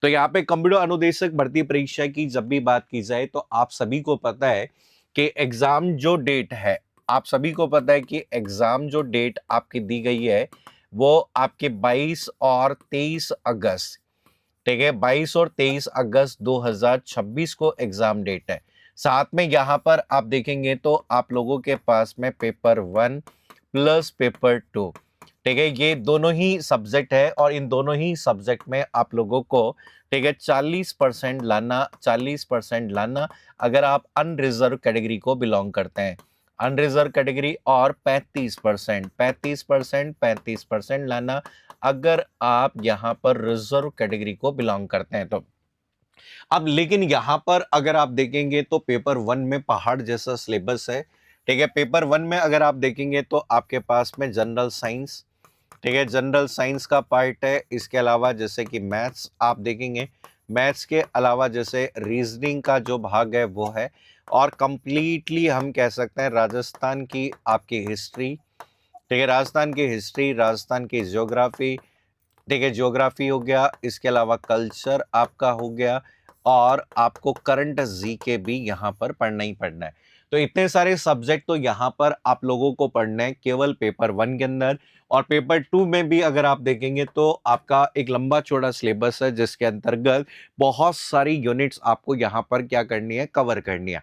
तो यहाँ पे कंप्यूटर अनुदेशक भर्ती परीक्षा की जब भी बात की जाए तो आप सभी को पता है कि एग्जाम जो डेट है, आप सभी को पता है कि एग्जाम जो डेट आपकी दी गई है वो आपके 22 और 23 अगस्त, ठीक है, 22 और 23 अगस्त 2026 को एग्जाम डेट है। साथ में यहाँ पर आप देखेंगे तो आप लोगों के पास में पेपर 1 प्लस पेपर 2, ठीक है, ये दोनों ही सब्जेक्ट है और इन दोनों ही सब्जेक्ट में आप लोगों को, ठीक है, 40% लाना, 40% लाना अगर आप अनरिजर्व कैटेगरी को बिलोंग करते हैं। अनरिजर्व कैटेगरी और 35% लाना अगर आप यहाँ पर रिजर्व कैटेगरी को बिलोंग करते हैं तो। अब लेकिन यहां पर अगर आप देखेंगे तो पेपर 1 में पहाड़ जैसा सिलेबस है, ठीक है। पेपर 1 में अगर आप देखेंगे तो आपके पास में जनरल साइंस, ठीक है, जनरल साइंस का पार्ट है। इसके अलावा जैसे कि मैथ्स आप देखेंगे, मैथ्स के अलावा जैसे रीजनिंग का जो भाग है वो है, और कंप्लीटली हम कह सकते हैं राजस्थान की आपकी हिस्ट्री, ठीक है, राजस्थान की हिस्ट्री, राजस्थान की ज्योग्राफी, ठीक है, ज्योग्राफी हो गया, इसके अलावा कल्चर आपका हो गया, और आपको करंट जीके भी यहाँ पर पढ़ना ही पढ़ना है। तो इतने सारे सब्जेक्ट तो यहाँ पर आप लोगों को पढ़ना है केवल पेपर 1 के अंदर। और पेपर 2 में भी अगर आप देखेंगे तो आपका एक लंबा चौड़ा सिलेबस है जिसके अंतर्गत बहुत सारी यूनिट्स आपको यहाँ पर क्या करनी है, कवर करनी है,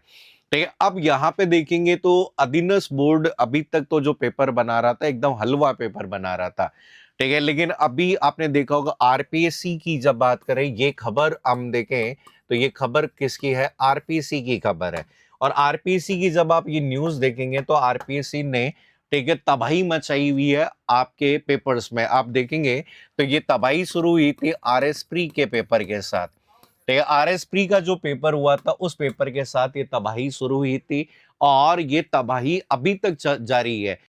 ठीक है। अब यहाँ पे देखेंगे तो अधीनस्थ बोर्ड अभी तक तो जो पेपर बना रहा था एकदम हलवा पेपर बना रहा था, ठीक है, लेकिन अभी आपने देखा होगा आरपीएससी की जब बात करें, ये खबर हम देखें तो ये खबर किसकी है, आरपीएससी की खबर है। और आरपीएससी की जब आप ये न्यूज देखेंगे तो आरपीएससी ने, ठीक है, तबाही मचाई हुई है आपके पेपर्स में। आप देखेंगे तो ये तबाही शुरू हुई थी आरएस प्री के पेपर के साथ, ठीक है, आरएस प्री का जो पेपर हुआ था उस पेपर के साथ ये तबाही शुरू हुई थी, और ये तबाही अभी तक जारी है।